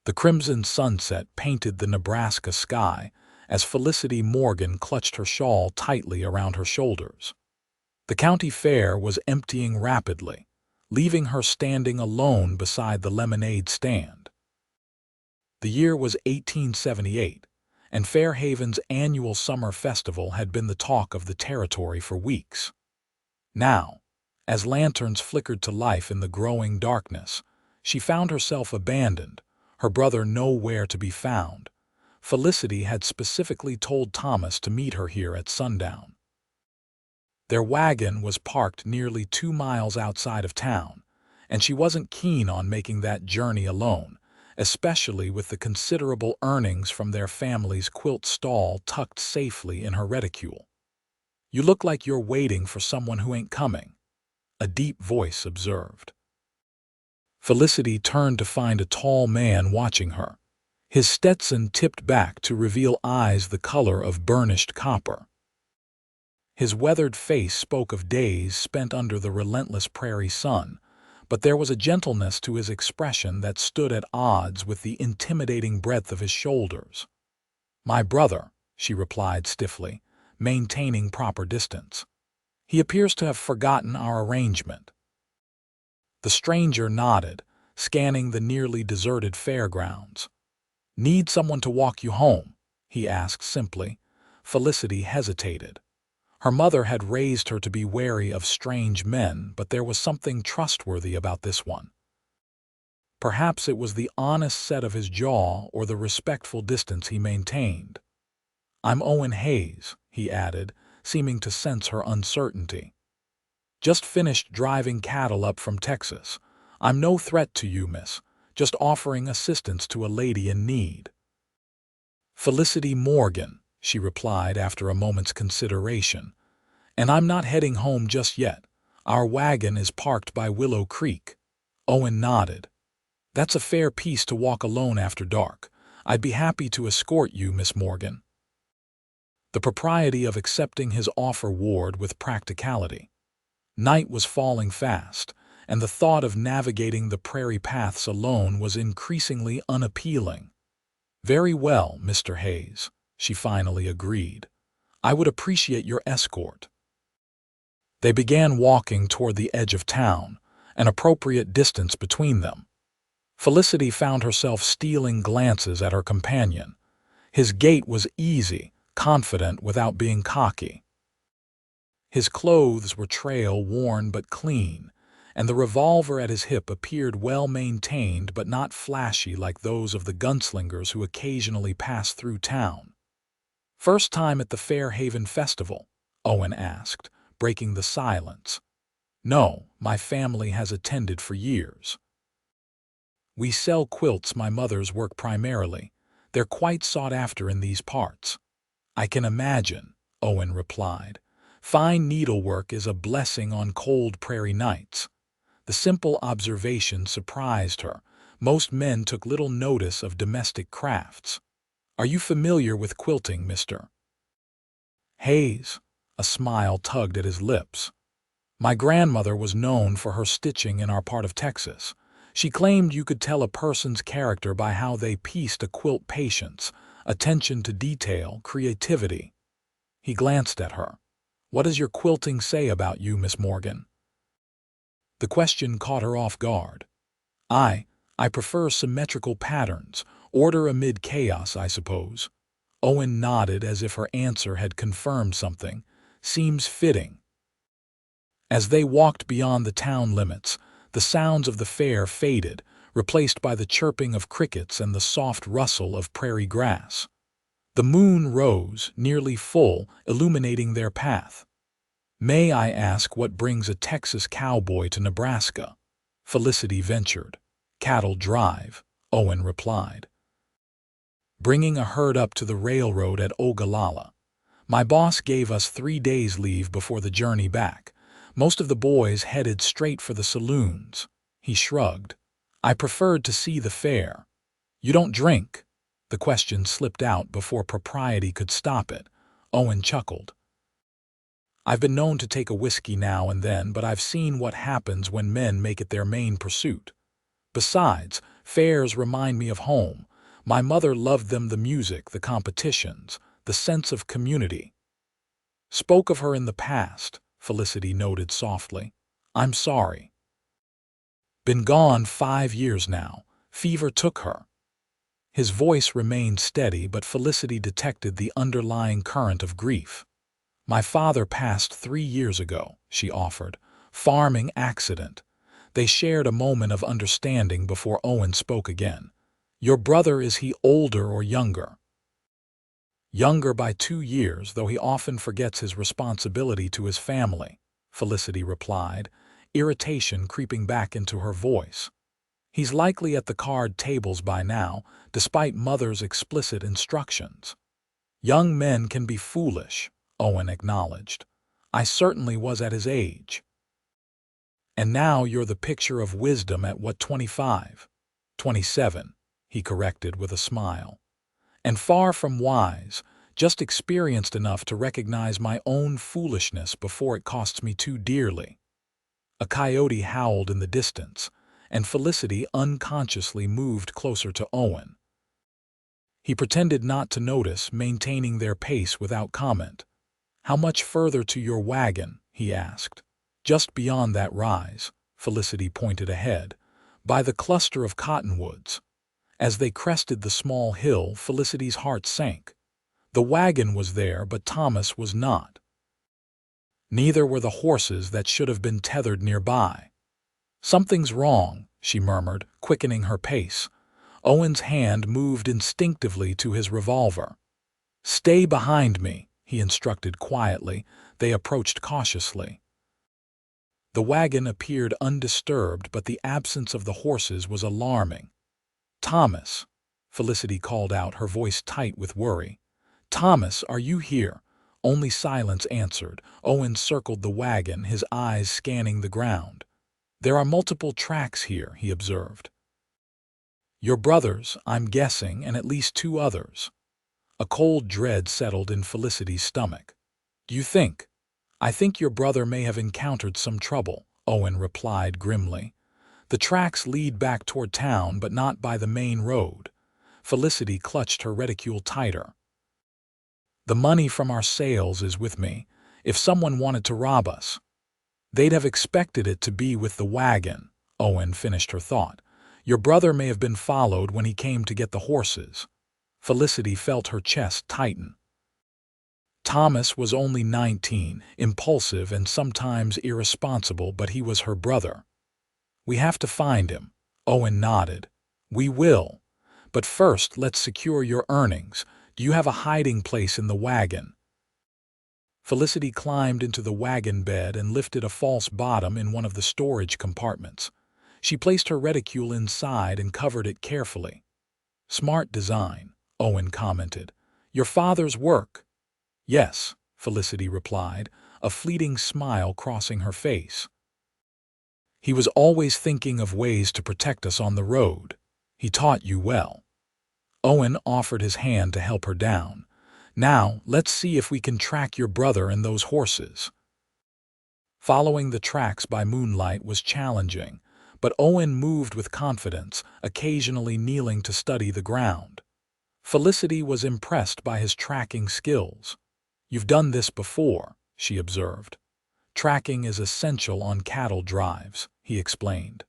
The crimson sunset painted the Nebraska sky as Felicity Morgan clutched her shawl tightly around her shoulders. The county fair was emptying rapidly, leaving her standing alone beside the lemonade stand. The year was 1878, and Fairhaven's annual summer festival had been the talk of the territory for weeks. Now, as lanterns flickered to life in the growing darkness, she found herself abandoned, her brother nowhere to be found. Felicity had specifically told Thomas to meet her here at sundown. Their wagon was parked nearly 2 miles outside of town, and she wasn't keen on making that journey alone, especially with the considerable earnings from their family's quilt stall tucked safely in her reticule. "You look like you're waiting for someone who ain't coming," a deep voice observed. Felicity turned to find a tall man watching her, his Stetson tipped back to reveal eyes the color of burnished copper. His weathered face spoke of days spent under the relentless prairie sun, but there was a gentleness to his expression that stood at odds with the intimidating breadth of his shoulders. "My brother," she replied stiffly, maintaining proper distance. "He appears to have forgotten our arrangement." The stranger nodded, scanning the nearly deserted fairgrounds. "Need someone to walk you home?" he asked simply. Felicity hesitated. Her mother had raised her to be wary of strange men, but there was something trustworthy about this one. Perhaps it was the honest set of his jaw or the respectful distance he maintained. "I'm Owen Hayes," he added, seeming to sense her uncertainty. "Just finished driving cattle up from Texas. I'm no threat to you, miss, just offering assistance to a lady in need." "Felicity Morgan," she replied after a moment's consideration. "And I'm not heading home just yet. Our wagon is parked by Willow Creek." Owen nodded. "That's a fair piece to walk alone after dark. I'd be happy to escort you, Miss Morgan." The propriety of accepting his offer warred with practicality. Night was falling fast, and the thought of navigating the prairie paths alone was increasingly unappealing. "Very well, Mr. Hayes," she finally agreed. "I would appreciate your escort." They began walking toward the edge of town, an appropriate distance between them. Felicity found herself stealing glances at her companion. His gait was easy, confident without being cocky. His clothes were trail-worn but clean, and the revolver at his hip appeared well-maintained but not flashy like those of the gunslingers who occasionally pass through town. "First time at the Fairhaven Festival?" Owen asked, breaking the silence. "No, my family has attended for years. We sell quilts, my mother's work primarily. They're quite sought after in these parts." "I can imagine," Owen replied. "Fine needlework is a blessing on cold prairie nights." The simple observation surprised her. Most men took little notice of domestic crafts. "Are you familiar with quilting, Mr. Hayes?" A smile tugged at his lips. "My grandmother was known for her stitching in our part of Texas. She claimed you could tell a person's character by how they pieced a quilt: patience, attention to detail, creativity." He glanced at her. "What does your quilting say about you, Miss Morgan?" The question caught her off guard. I prefer symmetrical patterns, order amid chaos, I suppose." Owen nodded as if her answer had confirmed something. "Seems fitting." As they walked beyond the town limits, the sounds of the fair faded, replaced by the chirping of crickets and the soft rustle of prairie grass. The moon rose, nearly full, illuminating their path. "May I ask what brings a Texas cowboy to Nebraska?" Felicity ventured. "Cattle drive," Owen replied. "Bringing a herd up to the railroad at Ogalala. My boss gave us 3 days leave before the journey back. Most of the boys headed straight for the saloons." He shrugged. "I preferred to see the fair." "You don't drink?" The question slipped out before propriety could stop it. Owen chuckled. "I've been known to take a whiskey now and then, but I've seen what happens when men make it their main pursuit. Besides, Fairs remind me of home. My mother loved them, the music, the competitions, the sense of community. Spoke of her in the past, Felicity noted softly. I'm sorry. Been gone 5 years now. Fever took her. His voice remained steady, but Felicity detected the underlying current of grief. My father passed 3 years ago, she offered. Farming accident. They shared a moment of understanding before Owen spoke again. Your brother, is he older or younger? Younger by 2 years, though he often forgets his responsibility to his family, Felicity replied, irritation creeping back into her voice. He's likely at the card tables by now, despite mother's explicit instructions. Young men can be foolish, Owen acknowledged. I certainly was at his age. And now you're the picture of wisdom at what, 25? 27, he corrected with a smile. And far from wise, just experienced enough to recognize my own foolishness before it costs me too dearly. A coyote howled in the distance, and Felicity unconsciously moved closer to Owen. He pretended not to notice, maintaining their pace without comment. How much further to your wagon? He asked. Just beyond that rise, Felicity pointed ahead, by the cluster of cottonwoods. As they crested the small hill, Felicity's heart sank. The wagon was there, but Thomas was not. Neither were the horses that should have been tethered nearby. Something's wrong, she murmured, quickening her pace. Owen's hand moved instinctively to his revolver. Stay behind me, he instructed quietly. They approached cautiously. The wagon appeared undisturbed, but the absence of the horses was alarming. Thomas, Felicity called out, her voice tight with worry. Thomas, are you here? Only silence answered. Owen circled the wagon, his eyes scanning the ground. There are multiple tracks here, he observed. Your brothers, I'm guessing, and at least 2 others. A cold dread settled in Felicity's stomach. Do you think? I think your brother may have encountered some trouble, Owen replied grimly. The tracks lead back toward town, but not by the main road. Felicity clutched her reticule tighter. The money from our sales is with me. If someone wanted to rob us, they'd have expected it to be with the wagon, Owen finished her thought. Your brother may have been followed when he came to get the horses. Felicity felt her chest tighten. Thomas was only 19, impulsive and sometimes irresponsible, but he was her brother. We have to find him, Owen nodded. We will. But first, let's secure your earnings. Do you have a hiding place in the wagon? Felicity climbed into the wagon bed and lifted a false bottom in one of the storage compartments. She placed her reticule inside and covered it carefully. Smart design, Owen commented. Your father's work. Yes, Felicity replied, a fleeting smile crossing her face. He was always thinking of ways to protect us on the road. He taught you well. Owen offered his hand to help her down. Now, let's see if we can track your brother and those horses. Following the tracks by moonlight was challenging, but Owen moved with confidence, occasionally kneeling to study the ground. Felicity was impressed by his tracking skills. You've done this before, she observed. Tracking is essential on cattle drives, he explained.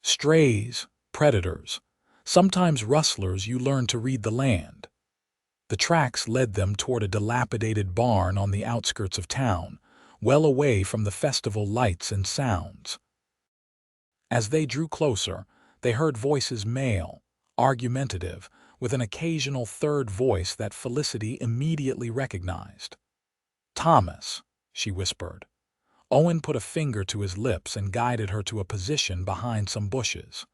Strays, predators, sometimes rustlers, you learn to read the land. The tracks led them toward a dilapidated barn on the outskirts of town, well away from the festival lights and sounds. As they drew closer, they heard voices, male, argumentative, with an occasional third voice that Felicity immediately recognized. Thomas, she whispered. Owen put a finger to his lips and guided her to a position behind some bushes.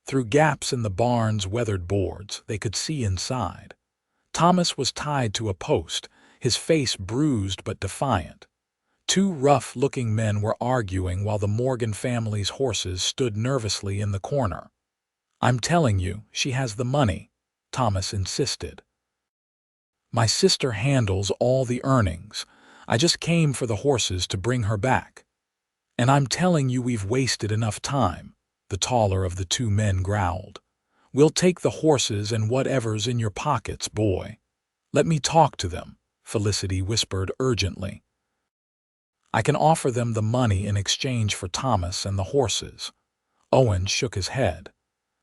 Through gaps in the barn's weathered boards, they could see inside. Thomas was tied to a post, his face bruised but defiant. 2 rough-looking men were arguing while the Morgan family's horses stood nervously in the corner. I'm telling you, she has the money, Thomas insisted. My sister handles all the earnings. I just came for the horses to bring her back. And I'm telling you, we've wasted enough time. the taller of the two men growled. "We'll take the horses and whatever's in your pockets, boy." "Let me talk to them," Felicity whispered urgently. "I can offer them the money in exchange for Thomas and the horses." Owen shook his head.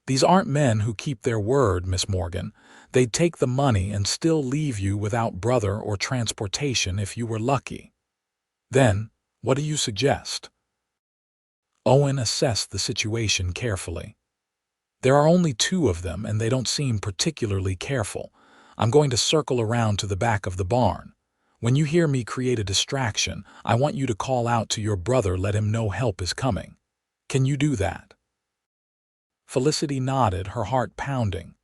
"These aren't men who keep their word, Miss Morgan. They'd take the money and still leave you without brother or transportation if you were lucky." "Then, what do you suggest?" Owen assessed the situation carefully. "There are only two of them, and they don't seem particularly careful. I'm going to circle around to the back of the barn. When you hear me create a distraction, I want you to call out to your brother, let him know help is coming. Can you do that?" Felicity nodded, her heart pounding.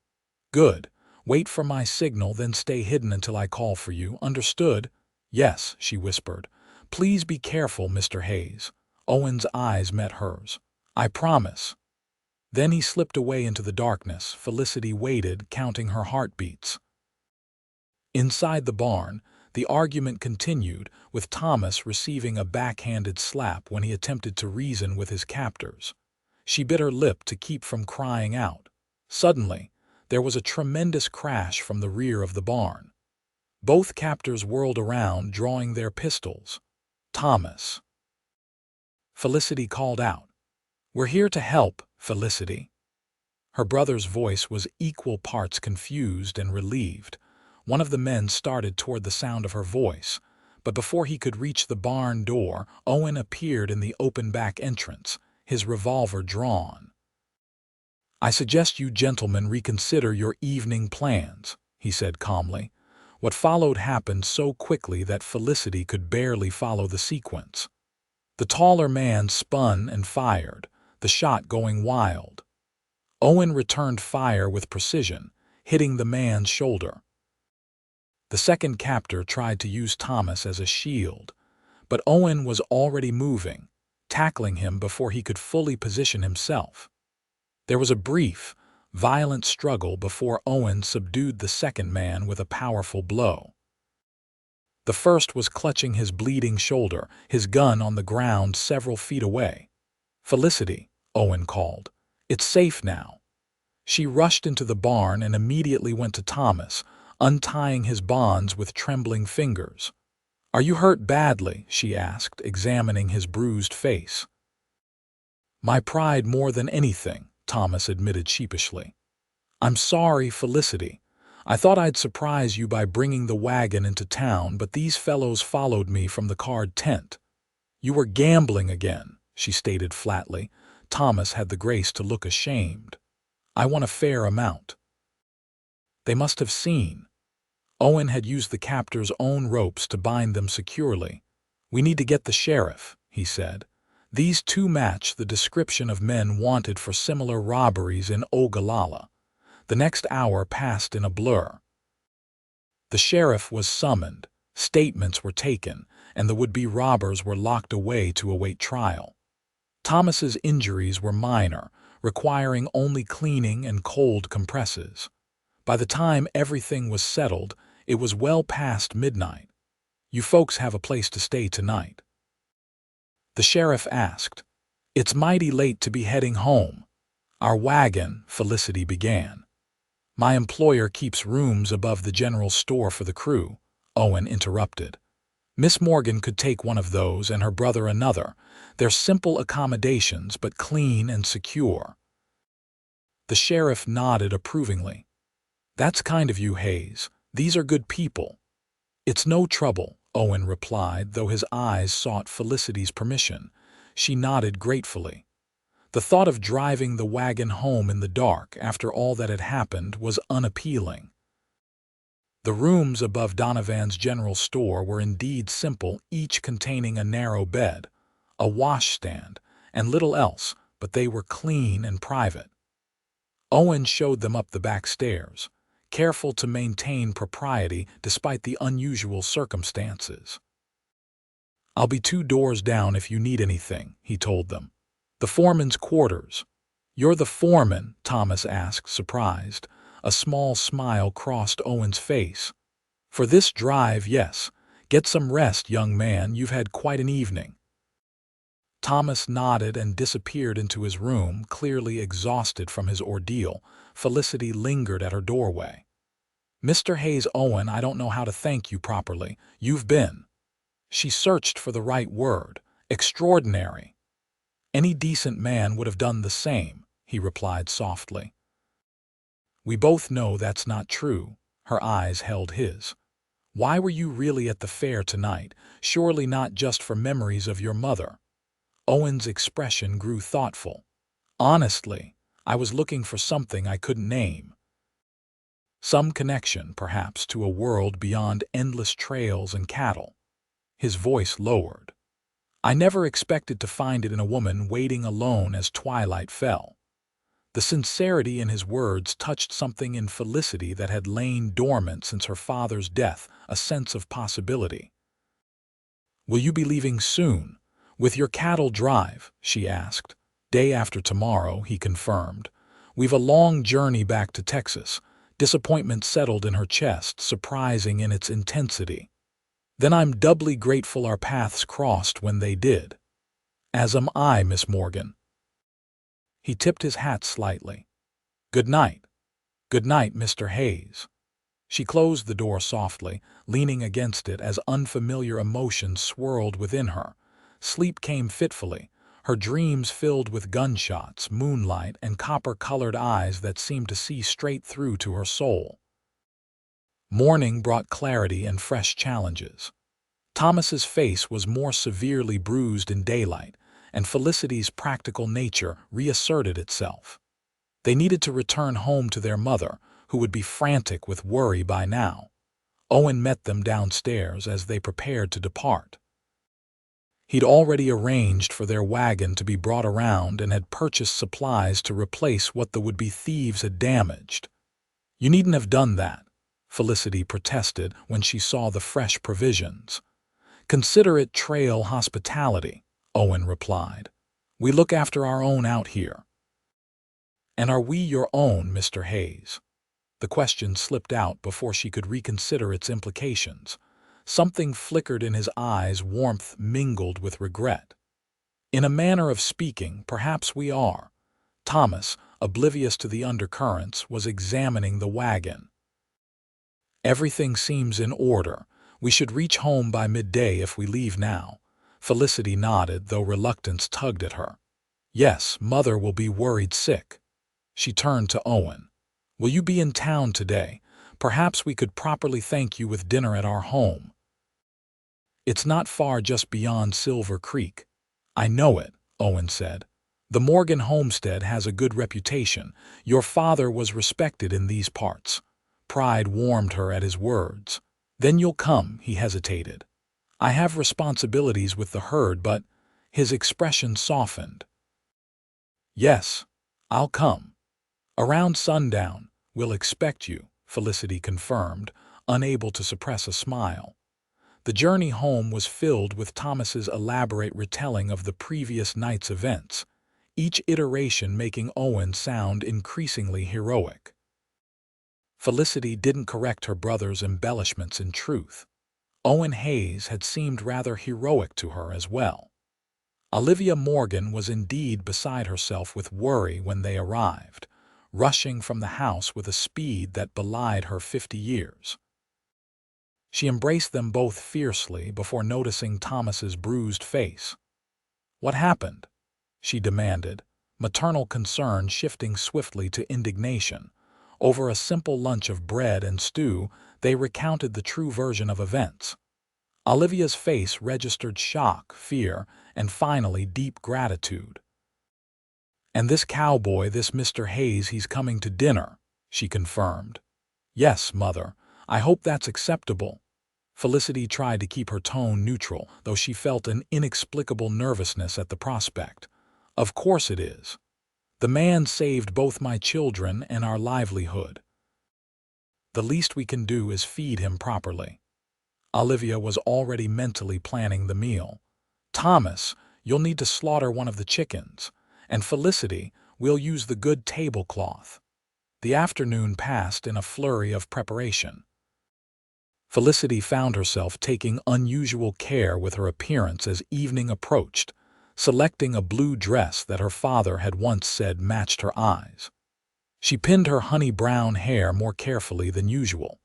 "Good. Wait for my signal, then stay hidden until I call for you. Understood?" "Yes," she whispered. "Please be careful, Mr. Hayes." Owen's eyes met hers. "I promise." Then he slipped away into the darkness. Felicity waited, counting her heartbeats. Inside the barn, the argument continued, with Thomas receiving a backhanded slap when he attempted to reason with his captors. She bit her lip to keep from crying out. Suddenly, there was a tremendous crash from the rear of the barn. Both captors whirled around, drawing their pistols. "Thomas!" Felicity called out. "We're here to help, Felicity." Her brother's voice was equal parts confused and relieved. One of the men started toward the sound of her voice, but before he could reach the barn door, Owen appeared in the open back entrance, his revolver drawn. "I suggest you gentlemen reconsider your evening plans," he said calmly. What followed happened so quickly that Felicity could barely follow the sequence. The taller man spun and fired, the shot going wild. Owen returned fire with precision, hitting the man's shoulder. The second captor tried to use Thomas as a shield, but Owen was already moving, tackling him before he could fully position himself. There was a brief, violent struggle before Owen subdued the second man with a powerful blow. The first was clutching his bleeding shoulder, his gun on the ground several feet away. "Felicity," Owen called. "It's safe now." She rushed into the barn and immediately went to Thomas, untying his bonds with trembling fingers. "Are you hurt badly?" she asked, examining his bruised face. "My pride more than anything," Thomas admitted sheepishly. "I'm sorry, Felicity. I thought I'd surprise you by bringing the wagon into town, but these fellows followed me from the card tent." "You were gambling again," she stated flatly. Thomas had the grace to look ashamed. "I won a fair amount." They must have seen. Owen had used the captor's own ropes to bind them securely. "We need to get the sheriff," he said. "These two match the description of men wanted for similar robberies in Ogalala." The next hour passed in a blur. The sheriff was summoned, statements were taken, and the would-be robbers were locked away to await trial. Thomas's injuries were minor, requiring only cleaning and cold compresses. By the time everything was settled, it was well past midnight. "You folks have a place to stay tonight?" the sheriff asked. "It's mighty late to be heading home." "Our wagon," Felicity began. "My employer keeps rooms above the general store for the crew," Owen interrupted. "Miss Morgan could take one of those and her brother another. They're simple accommodations, but clean and secure." The sheriff nodded approvingly. "That's kind of you, Hayes. These are good people." "It's no trouble," Owen replied, though his eyes sought Felicity's permission. She nodded gratefully. The thought of driving the wagon home in the dark after all that had happened was unappealing. The rooms above Donovan's general store were indeed simple, each containing a narrow bed, a washstand, and little else, but they were clean and private. Owen showed them up the back stairs, careful to maintain propriety despite the unusual circumstances. "I'll be 2 doors down if you need anything," he told them. "The foreman's quarters." "You're the foreman?" Thomas asked, surprised. A small smile crossed Owen's face. "For this drive, yes. Get some rest, young man. You've had quite an evening." Thomas nodded and disappeared into his room, clearly exhausted from his ordeal. Felicity lingered at her doorway. "Mr. Hayes, Owen, I don't know how to thank you properly. You've been—" She searched for the right word. "Extraordinary." "Any decent man would have done the same," he replied softly. "We both know that's not true." Her eyes held his. "Why were you really at the fair tonight? Surely not just for memories of your mother." Owen's expression grew thoughtful. "Honestly, I was looking for something I couldn't name. Some connection, perhaps, to a world beyond endless trails and cattle." His voice lowered. "I never expected to find it in a woman waiting alone as twilight fell." The sincerity in his words touched something in Felicity that had lain dormant since her father's death, a sense of possibility. "Will you be leaving soon? With your cattle drive?" she asked. "Day after tomorrow," he confirmed. "We've a long journey back to Texas." Disappointment settled in her chest, surprising in its intensity. "Then I'm doubly grateful our paths crossed when they did." "As am I, Miss Morgan." He tipped his hat slightly. "Good night." "Good night, Mr. Hayes." She closed the door softly, leaning against it as unfamiliar emotions swirled within her. Sleep came fitfully, her dreams filled with gunshots, moonlight, and copper-colored eyes that seemed to see straight through to her soul. Morning brought clarity and fresh challenges. Thomas's face was more severely bruised in daylight, and Felicity's practical nature reasserted itself. They needed to return home to their mother, who would be frantic with worry by now. Owen met them downstairs as they prepared to depart. He'd already arranged for their wagon to be brought around and had purchased supplies to replace what the would-be thieves had damaged. "You needn't have done that," Felicity protested when she saw the fresh provisions. "Consider it trail hospitality," Owen replied. "We look after our own out here." "And are we your own, Mr. Hayes?" The question slipped out before she could reconsider its implications. Something flickered in his eyes, warmth mingled with regret. "In a manner of speaking, perhaps we are." Thomas, oblivious to the undercurrents, was examining the wagon. "Everything seems in order. We should reach home by midday if we leave now." Felicity nodded, though reluctance tugged at her. "Yes, Mother will be worried sick." She turned to Owen. "Will you be in town today? Perhaps we could properly thank you with dinner at our home." "It's not far, just beyond Silver Creek." "I know it," Owen said. "The Morgan homestead has a good reputation. Your father was respected in these parts." Pride warmed her at his words. "Then you'll come," he hesitated. "I have responsibilities with the herd, but—" His expression softened. "Yes, I'll come. Around sundown, we'll expect you," Felicity confirmed, unable to suppress a smile. The journey home was filled with Thomas's elaborate retelling of the previous night's events, each iteration making Owen sound increasingly heroic. Felicity didn't correct her brother's embellishments in truth. Owen Hayes had seemed rather heroic to her as well. Olivia Morgan was indeed beside herself with worry when they arrived, rushing from the house with a speed that belied her 50 years. She embraced them both fiercely before noticing Thomas's bruised face. "What happened?" she demanded, maternal concern shifting swiftly to indignation. Over a simple lunch of bread and stew, they recounted the true version of events. Olivia's face registered shock, fear, and finally deep gratitude. "And this cowboy, this Mr. Hayes, he's coming to dinner," she confirmed. "Yes, Mother. I hope that's acceptable." Felicity tried to keep her tone neutral, though she felt an inexplicable nervousness at the prospect. "Of course it is. The man saved both my children and our livelihood. The least we can do is feed him properly." Olivia was already mentally planning the meal. "Thomas, you'll need to slaughter one of the chickens. And Felicity, we'll use the good tablecloth." The afternoon passed in a flurry of preparation. Felicity found herself taking unusual care with her appearance as evening approached. selecting a blue dress that her father had once said matched her eyes. She pinned her honey-brown hair more carefully than usual,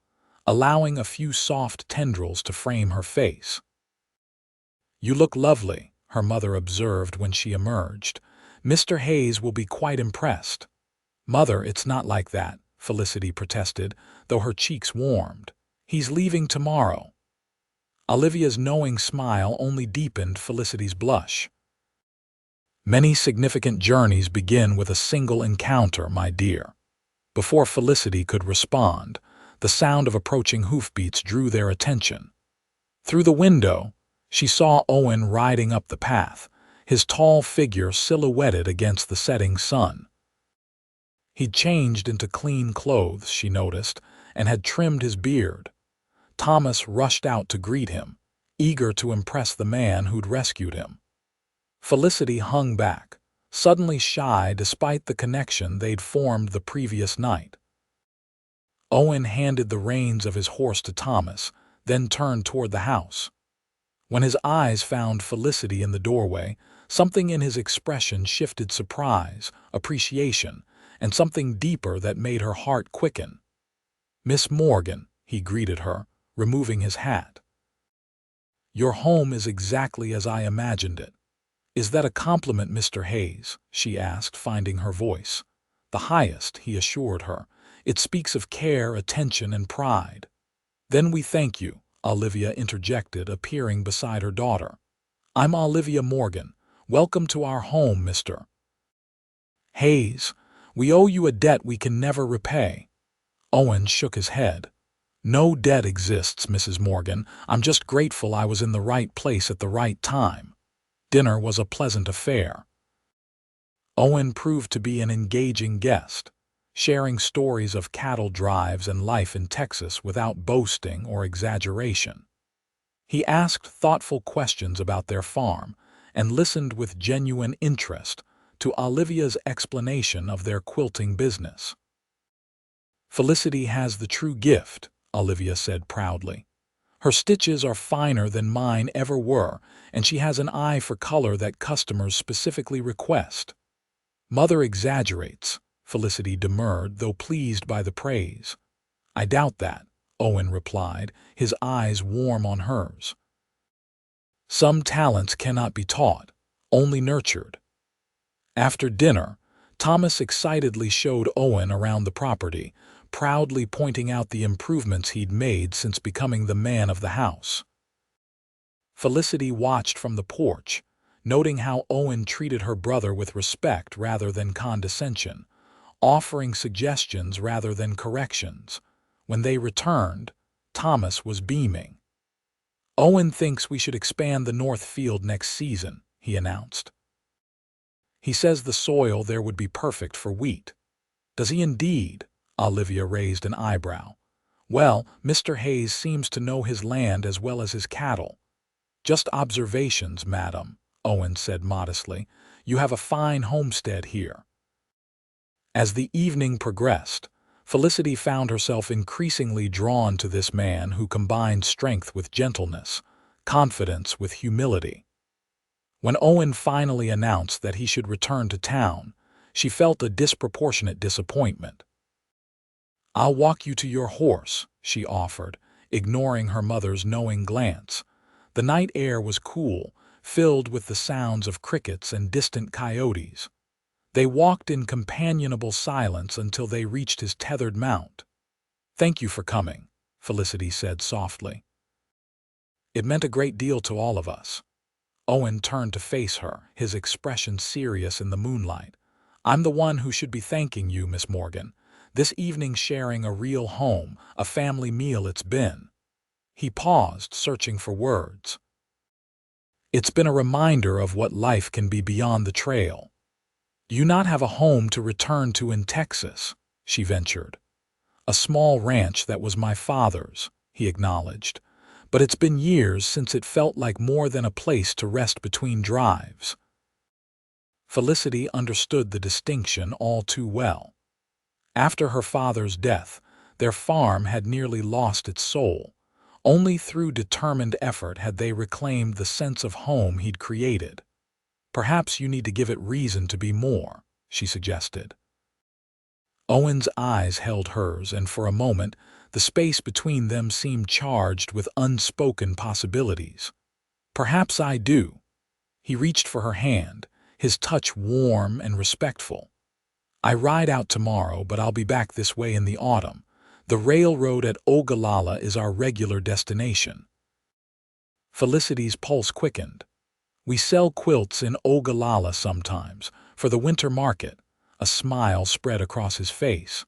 allowing a few soft tendrils to frame her face. "You look lovely," her mother observed when she emerged. "Mr. Hayes will be quite impressed." "Mother, it's not like that," Felicity protested, though her cheeks warmed. "He's leaving tomorrow." Olivia's knowing smile only deepened Felicity's blush. "Many significant journeys begin with a single encounter, my dear." Before Felicity could respond, the sound of approaching hoofbeats drew their attention. Through the window, she saw Owen riding up the path, his tall figure silhouetted against the setting sun. He'd changed into clean clothes, she noticed, and had trimmed his beard. Thomas rushed out to greet him, eager to impress the man who'd rescued him. Felicity hung back, suddenly shy despite the connection they'd formed the previous night. Owen handed the reins of his horse to Thomas, then turned toward the house. When his eyes found Felicity in the doorway, something in his expression shifted: surprise, appreciation, and something deeper that made her heart quicken. "Miss Morgan," he greeted her, removing his hat. "Your home is exactly as I imagined it." "Is that a compliment, Mr. Hayes?" she asked, finding her voice. "The highest," he assured her. "It speaks of care, attention, and pride." "Then we thank you," Olivia interjected, appearing beside her daughter. "I'm Olivia Morgan. Welcome to our home, Mr. Hayes. We owe you a debt we can never repay." Owen shook his head. "No debt exists, Mrs. Morgan. I'm just grateful I was in the right place at the right time." Dinner was a pleasant affair. Owen proved to be an engaging guest, sharing stories of cattle drives and life in Texas without boasting or exaggeration. He asked thoughtful questions about their farm and listened with genuine interest to Olivia's explanation of their quilting business. "Felicity has the true gift," Olivia said proudly. "Her stitches are finer than mine ever were, and she has an eye for color that customers specifically request." "Mother exaggerates," Felicity demurred, though pleased by the praise. "I doubt that," Owen replied, his eyes warm on hers. "Some talents cannot be taught, only nurtured." After dinner, Thomas excitedly showed Owen around the property, proudly pointing out the improvements he'd made since becoming the man of the house. Felicity watched from the porch, noting how Owen treated her brother with respect rather than condescension, offering suggestions rather than corrections. When they returned, Thomas was beaming. "Owen thinks we should expand the north field next season," he announced. "He says the soil there would be perfect for wheat." "Does he indeed?" Olivia raised an eyebrow. "Well, Mr. Hayes seems to know his land as well as his cattle." "Just observations, madam," Owen said modestly. "You have a fine homestead here." As the evening progressed, Felicity found herself increasingly drawn to this man who combined strength with gentleness, confidence with humility. When Owen finally announced that he should return to town, she felt a disproportionate disappointment. "I'll walk you to your horse," she offered, ignoring her mother's knowing glance. The night air was cool, filled with the sounds of crickets and distant coyotes. They walked in companionable silence until they reached his tethered mount. "Thank you for coming," Felicity said softly. "It meant a great deal to all of us." Owen turned to face her, his expression serious in the moonlight. "I'm the one who should be thanking you, Miss Morgan. This evening sharing a real home, a family meal it's been." He paused, searching for words. "It's been a reminder of what life can be beyond the trail." "Do you not have a home to return to in Texas?" she ventured. "A small ranch that was my father's," he acknowledged. "But it's been years since it felt like more than a place to rest between drives." Felicity understood the distinction all too well. After her father's death, their farm had nearly lost its soul. Only through determined effort had they reclaimed the sense of home he'd created. Perhaps you need to give it reason to be more, she suggested. Owen's eyes held hers, and for a moment, the space between them seemed charged with unspoken possibilities. Perhaps I do. He reached for her hand, his touch warm and respectful. I ride out tomorrow, but I'll be back this way in the autumn. The railroad at Ogalala is our regular destination. Felicity's pulse quickened. We sell quilts in Ogalala sometimes, for the winter market. A smile spread across his face.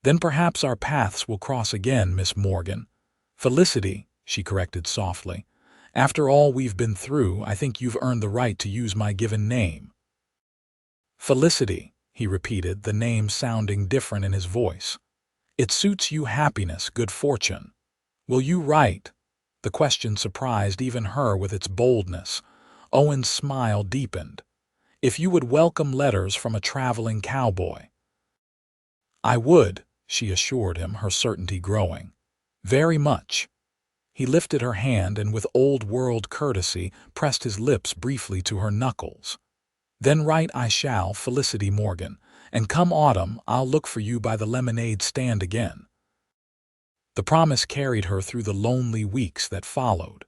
Then perhaps our paths will cross again, Miss Morgan. Felicity, she corrected softly. After all we've been through, I think you've earned the right to use my given name. Felicity, he repeated, the name sounding different in his voice. It suits you happiness, good fortune. Will you write? The question surprised even her with its boldness. Owen's smile deepened. If you would welcome letters from a traveling cowboy. I would, she assured him, her certainty growing. Very much. He lifted her hand and with old-world courtesy pressed his lips briefly to her knuckles. Then write I shall, Felicity Morgan, and come autumn I'll look for you by the lemonade stand again. The promise carried her through the lonely weeks that followed.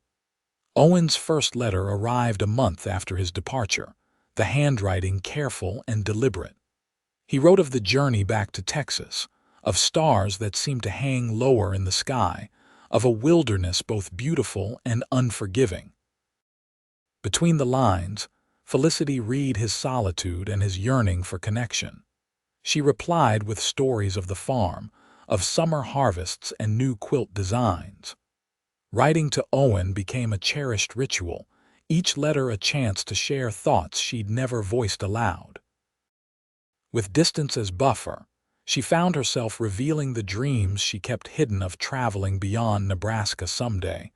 Owen's first letter arrived a month after his departure, the handwriting careful and deliberate. He wrote of the journey back to Texas, of stars that seemed to hang lower in the sky, of a wilderness both beautiful and unforgiving. Between the lines, Felicity read his solitude and his yearning for connection. She replied with stories of the farm, of summer harvests and new quilt designs. Writing to Owen became a cherished ritual, each letter a chance to share thoughts she'd never voiced aloud. With distance as buffer, she found herself revealing the dreams she kept hidden of traveling beyond Nebraska someday,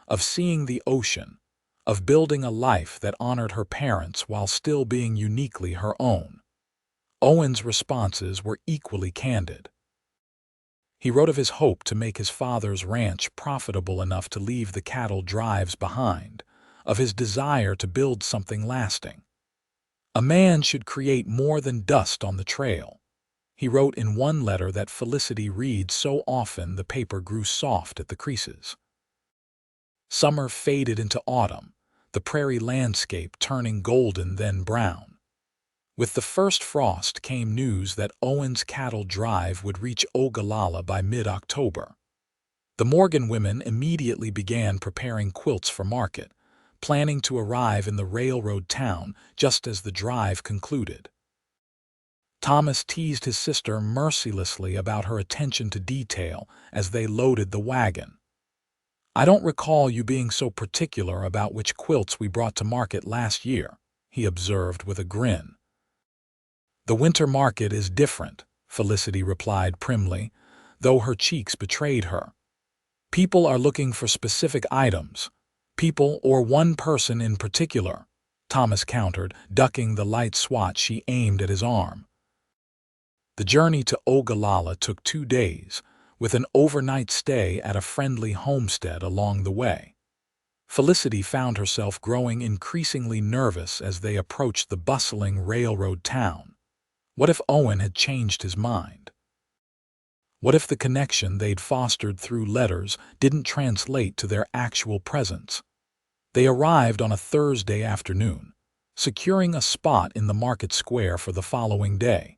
of seeing the ocean, of building a life that honored her parents while still being uniquely her own. Owen's responses were equally candid. He wrote of his hope to make his father's ranch profitable enough to leave the cattle drives behind, of his desire to build something lasting. A man should create more than dust on the trail. He wrote in one letter that Felicity read so often the paper grew soft at the creases. Summer faded into autumn, the prairie landscape turning golden then brown. With the first frost came news that Owen's cattle drive would reach Ogalala by mid-October. The Morgan women immediately began preparing quilts for market, planning to arrive in the railroad town just as the drive concluded. Thomas teased his sister mercilessly about her attention to detail as they loaded the wagon. I don't recall you being so particular about which quilts we brought to market last year, he observed with a grin. The winter market is different, Felicity replied primly, though her cheeks betrayed her. People are looking for specific items. People or one person in particular, Thomas countered, ducking the light swat she aimed at his arm. The journey to Ogalala took 2 days, with an overnight stay at a friendly homestead along the way. Felicity found herself growing increasingly nervous as they approached the bustling railroad town. What if Owen had changed his mind? What if the connection they'd fostered through letters didn't translate to their actual presence? They arrived on a Thursday afternoon, securing a spot in the market square for the following day.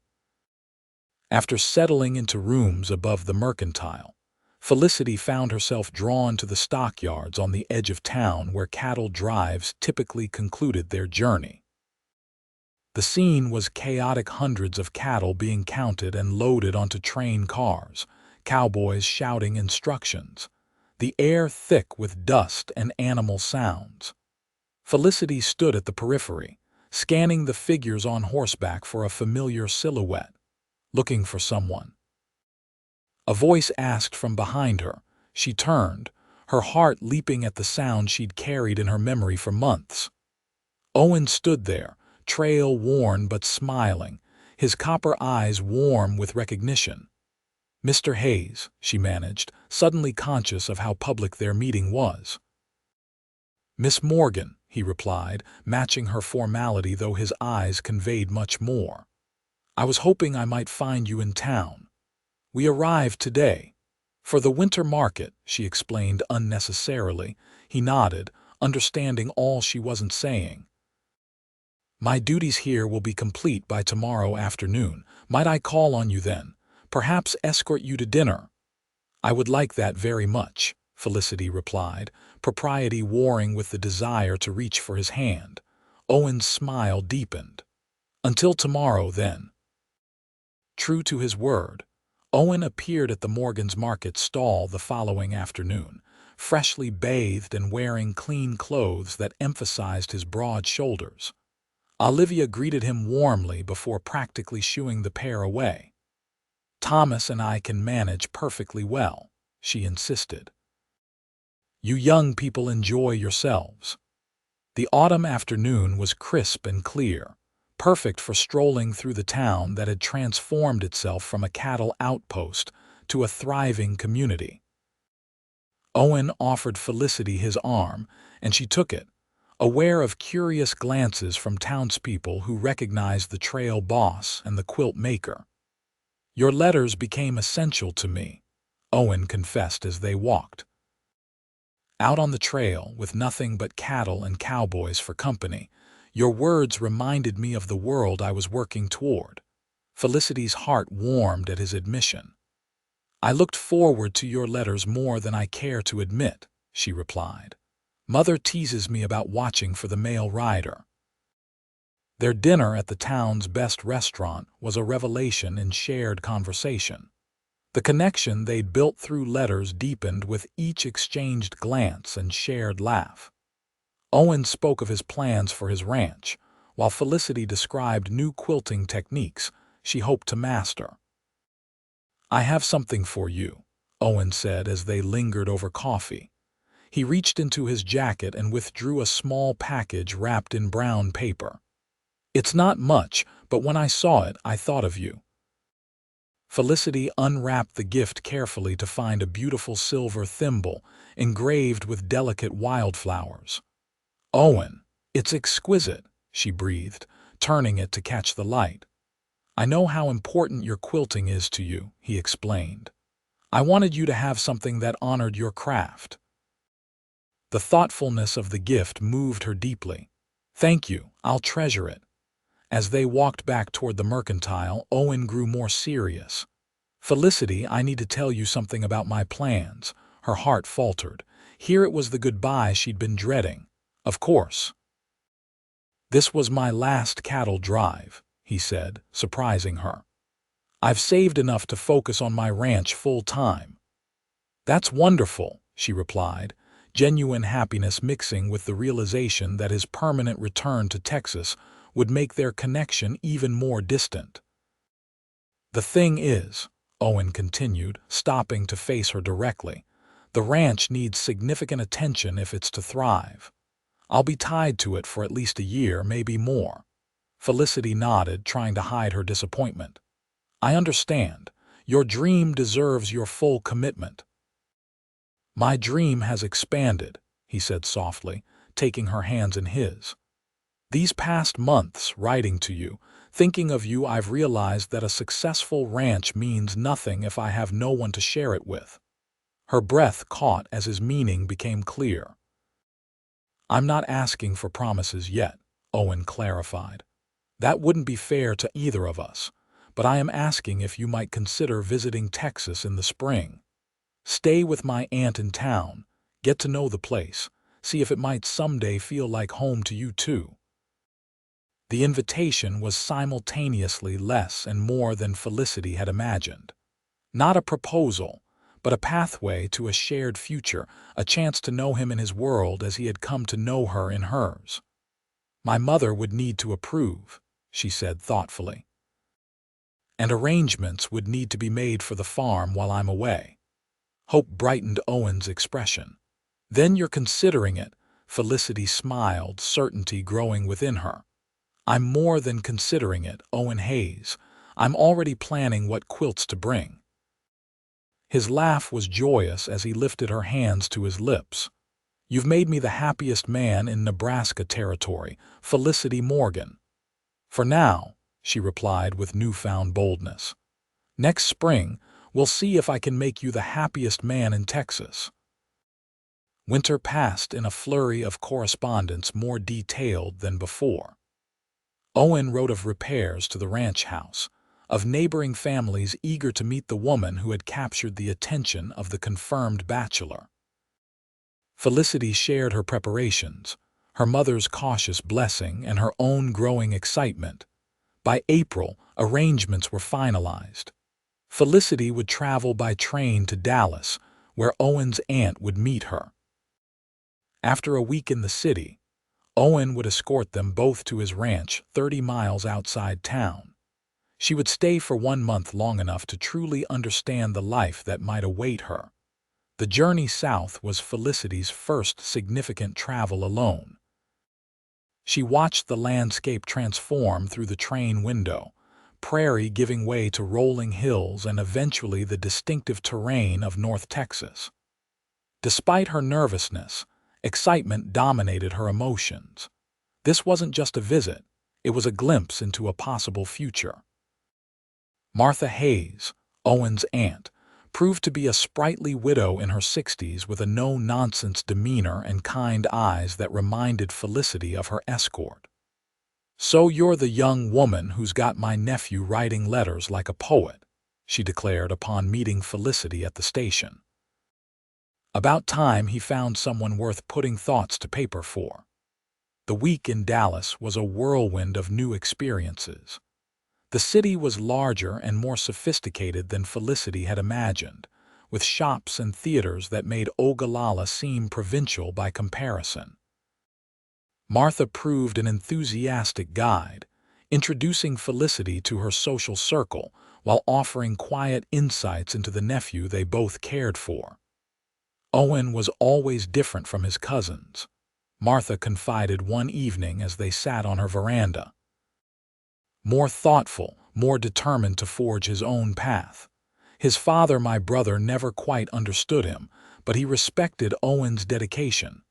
After settling into rooms above the mercantile, Felicity found herself drawn to the stockyards on the edge of town where cattle drives typically concluded their journey. The scene was chaotic, hundreds of cattle being counted and loaded onto train cars, cowboys shouting instructions, the air thick with dust and animal sounds. Felicity stood at the periphery, scanning the figures on horseback for a familiar silhouette, looking for someone. A voice asked from behind her. She turned, her heart leaping at the sound she'd carried in her memory for months. Owen stood there, trail-worn but smiling, his copper eyes warm with recognition. Mr. Hayes, she managed, suddenly conscious of how public their meeting was. Miss Morgan, he replied, matching her formality though his eyes conveyed much more. "I was hoping I might find you in town. We arrived today. For the winter market," she explained unnecessarily. He nodded, understanding all she wasn't saying. "My duties here will be complete by tomorrow afternoon. Might I call on you then? Perhaps escort you to dinner?" "I would like that very much," Felicity replied, propriety warring with the desire to reach for his hand. Owen's smile deepened. "Until tomorrow, then." True to his word, Owen appeared at the Morgan's market stall the following afternoon, freshly bathed and wearing clean clothes that emphasized his broad shoulders. Olivia greeted him warmly before practically shooing the pair away. "Thomas and I can manage perfectly well," she insisted. "You young people enjoy yourselves." The autumn afternoon was crisp and clear, perfect for strolling through the town that had transformed itself from a cattle outpost to a thriving community. Owen offered Felicity his arm, and she took it, aware of curious glances from townspeople who recognized the trail boss and the quilt maker. "Your letters became essential to me," Owen confessed as they walked. "Out on the trail, with nothing but cattle and cowboys for company, your words reminded me of the world I was working toward." Felicity's heart warmed at his admission. "I looked forward to your letters more than I care to admit," she replied. "Mother teases me about watching for the mail rider." Their dinner at the town's best restaurant was a revelation in shared conversation. The connection they'd built through letters deepened with each exchanged glance and shared laugh. Owen spoke of his plans for his ranch, while Felicity described new quilting techniques she hoped to master. "I have something for you," Owen said as they lingered over coffee. He reached into his jacket and withdrew a small package wrapped in brown paper. "It's not much, but when I saw it, I thought of you." Felicity unwrapped the gift carefully to find a beautiful silver thimble engraved with delicate wildflowers. "Owen, it's exquisite," she breathed, turning it to catch the light. "I know how important your quilting is to you," he explained. "I wanted you to have something that honored your craft." The thoughtfulness of the gift moved her deeply. "Thank you, I'll treasure it." As they walked back toward the mercantile, Owen grew more serious. "Felicity, I need to tell you something about my plans." Her heart faltered. Here it was the goodbye she'd been dreading. "Of course." "This was my last cattle drive," he said, surprising her. "I've saved enough to focus on my ranch full-time." "That's wonderful," she replied, genuine happiness mixing with the realization that his permanent return to Texas would make their connection even more distant. "The thing is," Owen continued, stopping to face her directly, "the ranch needs significant attention if it's to thrive. I'll be tied to it for at least a year, maybe more." Felicity nodded, trying to hide her disappointment. "I understand. Your dream deserves your full commitment." "My dream has expanded," he said softly, taking her hands in his. "These past months, writing to you, thinking of you, I've realized that a successful ranch means nothing if I have no one to share it with." Her breath caught as his meaning became clear. "I'm not asking for promises yet," Owen clarified. "That wouldn't be fair to either of us, but I am asking if you might consider visiting Texas in the spring. Stay with my aunt in town, get to know the place, see if it might someday feel like home to you too." The invitation was simultaneously less and more than Felicity had imagined. Not a proposal, but a pathway to a shared future, a chance to know him in his world as he had come to know her in hers. "My mother would need to approve," she said thoughtfully. "And arrangements would need to be made for the farm while I'm away." Hope brightened Owen's expression. "Then you're considering it," Felicity smiled, certainty growing within her. "I'm more than considering it, Owen Hayes. I'm already planning what quilts to bring." His laugh was joyous as he lifted her hands to his lips. You've made me the happiest man in Nebraska territory, Felicity Morgan. For now, she replied with newfound boldness. Next spring, we'll see if I can make you the happiest man in Texas. Winter passed in a flurry of correspondence more detailed than before. Owen wrote of repairs to the ranch house, of neighboring families eager to meet the woman who had captured the attention of the confirmed bachelor. Felicity shared her preparations, her mother's cautious blessing and her own growing excitement. By April, arrangements were finalized. Felicity would travel by train to Dallas, where Owen's aunt would meet her. After a week in the city, Owen would escort them both to his ranch 30 miles outside town. She would stay for 1 month, long enough to truly understand the life that might await her. The journey south was Felicity's first significant travel alone. She watched the landscape transform through the train window, prairie giving way to rolling hills and eventually the distinctive terrain of North Texas. Despite her nervousness, excitement dominated her emotions. This wasn't just a visit, it was a glimpse into a possible future. Martha Hayes, Owen's aunt, proved to be a sprightly widow in her 60s with a no-nonsense demeanor and kind eyes that reminded Felicity of her escort. "So you're the young woman who's got my nephew writing letters like a poet," she declared upon meeting Felicity at the station. About time he found someone worth putting thoughts to paper for. The week in Dallas was a whirlwind of new experiences. The city was larger and more sophisticated than Felicity had imagined, with shops and theaters that made Ogalala seem provincial by comparison. Martha proved an enthusiastic guide, introducing Felicity to her social circle while offering quiet insights into the nephew they both cared for. Owen was always different from his cousins, Martha confided one evening as they sat on her veranda. More thoughtful, more determined to forge his own path. His father, my brother, never quite understood him, but he respected Owen's dedication.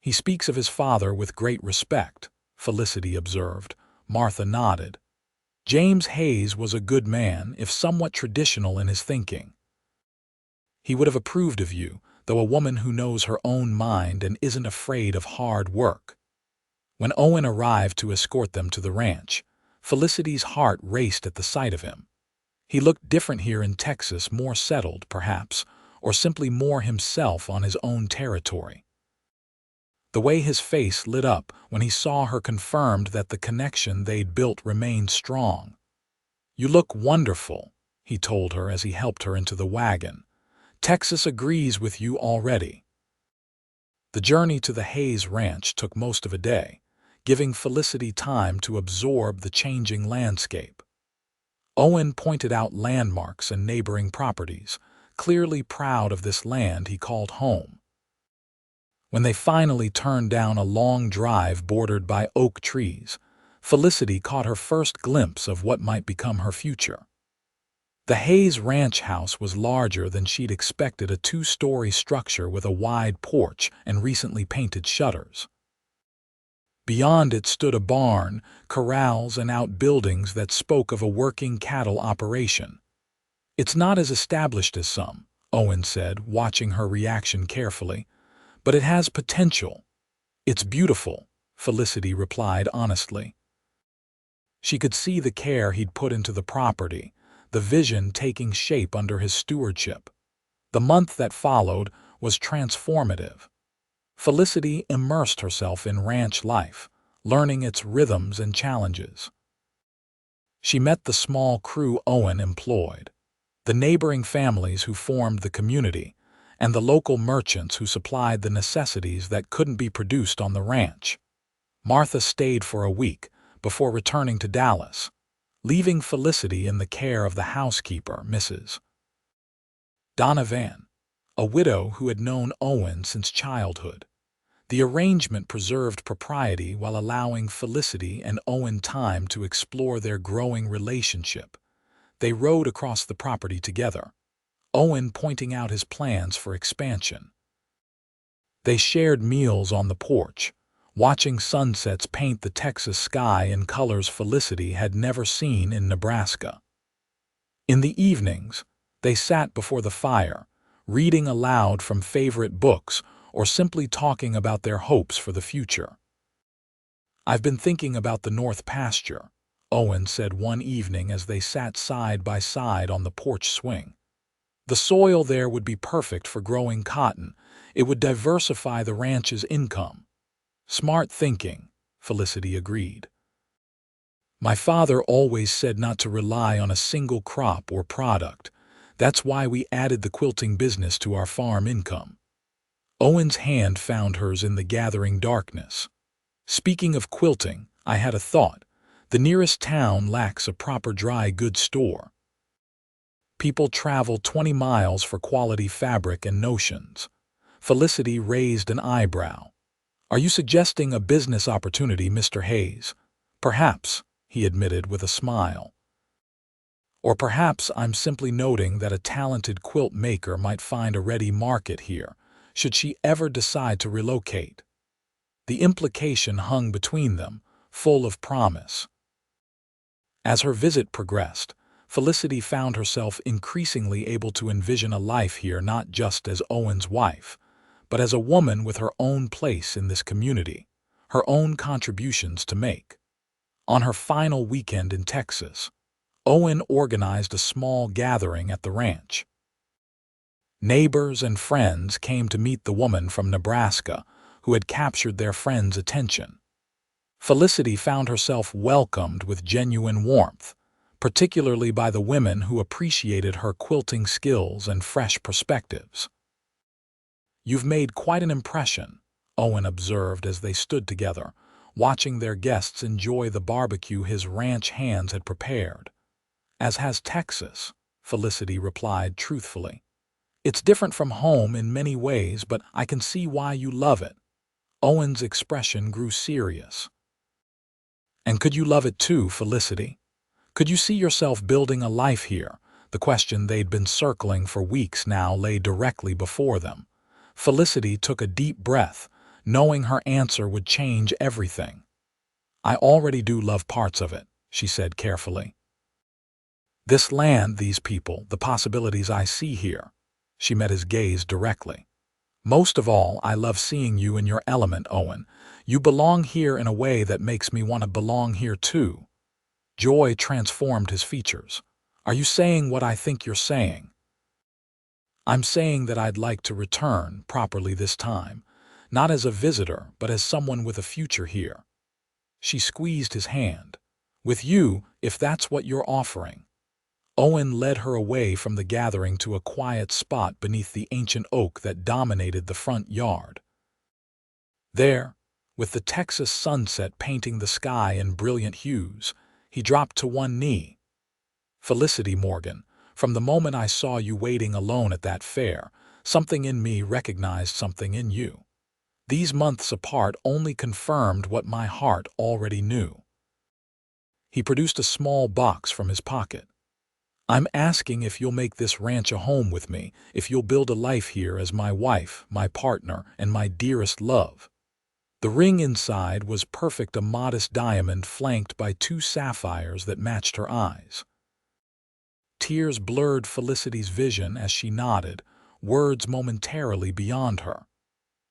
He speaks of his father with great respect, Felicity observed. Martha nodded. James Hayes was a good man, if somewhat traditional in his thinking. He would have approved of you, though a woman who knows her own mind and isn't afraid of hard work. When Owen arrived to escort them to the ranch, Felicity's heart raced at the sight of him. He looked different here in Texas, more settled, perhaps, or simply more himself on his own territory. The way his face lit up when he saw her confirmed that the connection they'd built remained strong. "You look wonderful," he told her as he helped her into the wagon. "Texas agrees with you already." The journey to the Hayes Ranch took most of a day, giving Felicity time to absorb the changing landscape. Owen pointed out landmarks and neighboring properties, clearly proud of this land he called home. When they finally turned down a long drive bordered by oak trees, Felicity caught her first glimpse of what might become her future. The Hayes ranch house was larger than she'd expected, a 2-story structure with a wide porch and recently painted shutters. Beyond it stood a barn, corrals, and outbuildings that spoke of a working cattle operation. "It's not as established as some," Owen said, watching her reaction carefully, "but it has potential." "It's beautiful," Felicity replied honestly. She could see the care he'd put into the property, the vision taking shape under his stewardship. The month that followed was transformative. Felicity immersed herself in ranch life, learning its rhythms and challenges. She met the small crew Owen employed, the neighboring families who formed the community, and the local merchants who supplied the necessities that couldn't be produced on the ranch. Martha stayed for a week before returning to Dallas, leaving Felicity in the care of the housekeeper, Mrs. Donovan, a widow who had known Owen since childhood. The arrangement preserved propriety while allowing Felicity and Owen time to explore their growing relationship. They rode across the property together, Owen pointing out his plans for expansion. They shared meals on the porch, watching sunsets paint the Texas sky in colors Felicity had never seen in Nebraska. In the evenings, they sat before the fire, reading aloud from favorite books or simply talking about their hopes for the future. "I've been thinking about the North Pasture," Owen said one evening as they sat side by side on the porch swing. "The soil there would be perfect for growing cotton. It would diversify the ranch's income." "Smart thinking," Felicity agreed. "My father always said not to rely on a single crop or product. That's why we added the quilting business to our farm income." Owen's hand found hers in the gathering darkness. "Speaking of quilting, I had a thought. The nearest town lacks a proper dry goods store. People travel 20 miles for quality fabric and notions." Felicity raised an eyebrow. "Are you suggesting a business opportunity, Mr. Hayes?" "Perhaps," he admitted with a smile. "Or perhaps I'm simply noting that a talented quilt maker might find a ready market here, should she ever decide to relocate." The implication hung between them, full of promise. As her visit progressed, Felicity found herself increasingly able to envision a life here not just as Owen's wife, but as a woman with her own place in this community, her own contributions to make. On her final weekend in Texas, Owen organized a small gathering at the ranch. Neighbors and friends came to meet the woman from Nebraska who had captured their friends' attention. Felicity found herself welcomed with genuine warmth, particularly by the women who appreciated her quilting skills and fresh perspectives. "You've made quite an impression," Owen observed as they stood together, watching their guests enjoy the barbecue his ranch hands had prepared. "As has Texas," Felicity replied truthfully. "It's different from home in many ways, but I can see why you love it." Owen's expression grew serious. "And could you love it too, Felicity? Could you see yourself building a life here?" The question they'd been circling for weeks now lay directly before them. Felicity took a deep breath, knowing her answer would change everything. "I already do love parts of it," she said carefully. "This land, these people, the possibilities I see here." She met his gaze directly. "Most of all, I love seeing you in your element, Owen. You belong here in a way that makes me want to belong here too." Joy transformed his features. "Are you saying what I think you're saying?" "I'm saying that I'd like to return properly this time, not as a visitor, but as someone with a future here." She squeezed his hand. "With you, if that's what you're offering." Owen led her away from the gathering to a quiet spot beneath the ancient oak that dominated the front yard. There, with the Texas sunset painting the sky in brilliant hues, he dropped to one knee. "Felicity Morgan, from the moment I saw you waiting alone at that fair, something in me recognized something in you. These months apart only confirmed what my heart already knew." He produced a small box from his pocket. "I'm asking if you'll make this ranch a home with me, if you'll build a life here as my wife, my partner, and my dearest love." The ring inside was perfect, a modest diamond flanked by 2 sapphires that matched her eyes. Tears blurred Felicity's vision as she nodded, words momentarily beyond her.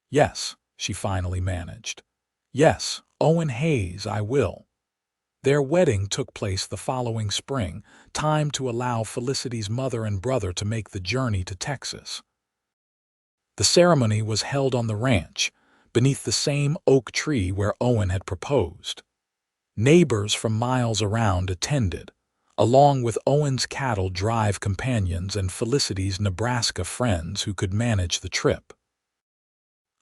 "Yes," she finally managed. "Yes, Owen Hayes, I will." Their wedding took place the following spring, time to allow Felicity's mother and brother to make the journey to Texas. The ceremony was held on the ranch, beneath the same oak tree where Owen had proposed. Neighbors from miles around attended, along with Owen's cattle drive companions and Felicity's Nebraska friends who could manage the trip.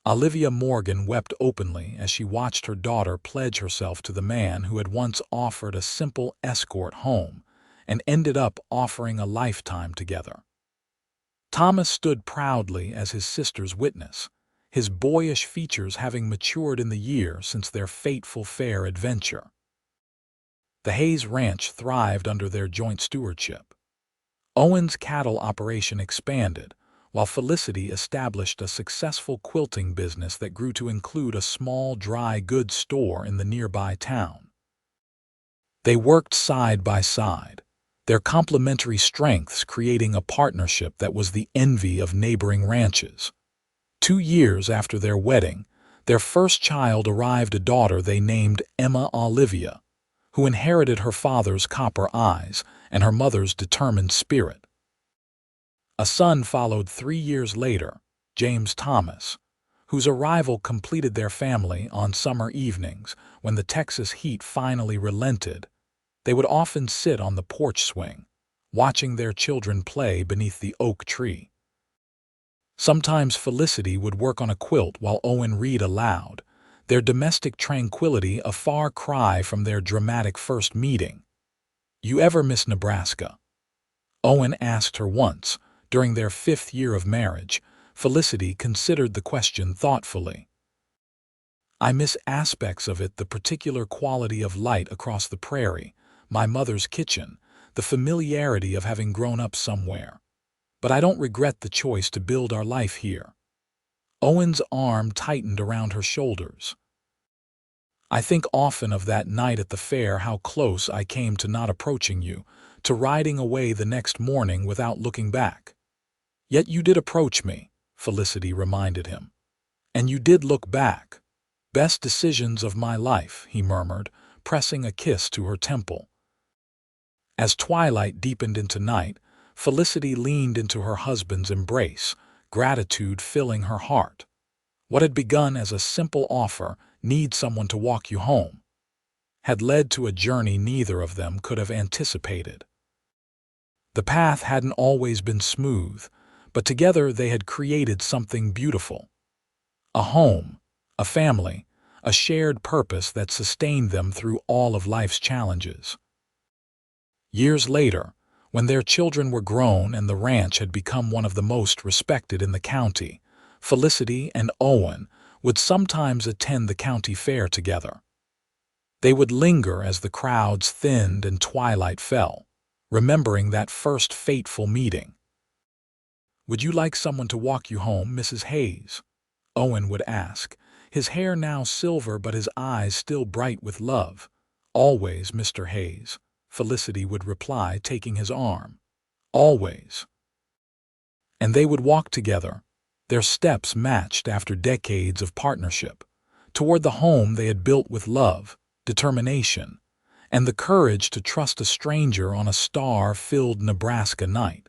Olivia Morgan wept openly as she watched her daughter pledge herself to the man who had once offered a simple escort home and ended up offering a lifetime together. Thomas stood proudly as his sister's witness, his boyish features having matured in the year since their fateful fair adventure. The Hayes Ranch thrived under their joint stewardship. Owen's cattle operation expanded, while Felicity established a successful quilting business that grew to include a small dry goods store in the nearby town. They worked side by side, their complementary strengths creating a partnership that was the envy of neighboring ranches. 2 years after their wedding, their first child arrived, a daughter they named Emma Olivia, who inherited her father's copper eyes and her mother's determined spirit. A son followed 3 years later, James Thomas, whose arrival completed their family on summer evenings when the Texas heat finally relented. They would often sit on the porch swing, watching their children play beneath the oak tree. Sometimes Felicity would work on a quilt while Owen read aloud, their domestic tranquility a far cry from their dramatic first meeting. "You ever miss Nebraska?" Owen asked her once. During their 5th year of marriage, Felicity considered the question thoughtfully. "I miss aspects of it, the particular quality of light across the prairie, my mother's kitchen, the familiarity of having grown up somewhere. But I don't regret the choice to build our life here." Owen's arm tightened around her shoulders. "I think often of that night at the fair, how close I came to not approaching you, to riding away the next morning without looking back." "Yet you did approach me," Felicity reminded him. "And you did look back." "Best decisions of my life," he murmured, pressing a kiss to her temple. As twilight deepened into night, Felicity leaned into her husband's embrace, gratitude filling her heart. What had begun as a simple offer, "Need someone to walk you home," had led to a journey neither of them could have anticipated. The path hadn't always been smooth, but together they had created something beautiful. A home, a family, a shared purpose that sustained them through all of life's challenges. Years later, when their children were grown and the ranch had become one of the most respected in the county, Felicity and Owen would sometimes attend the county fair together. They would linger as the crowds thinned and twilight fell, remembering that first fateful meeting. "Would you like someone to walk you home, Mrs. Hayes?" Owen would ask, his hair now silver but his eyes still bright with love. "Always, Mr. Hayes," Felicity would reply, taking his arm. "Always." And they would walk together, their steps matched after decades of partnership, toward the home they had built with love, determination, and the courage to trust a stranger on a star-filled Nebraska night.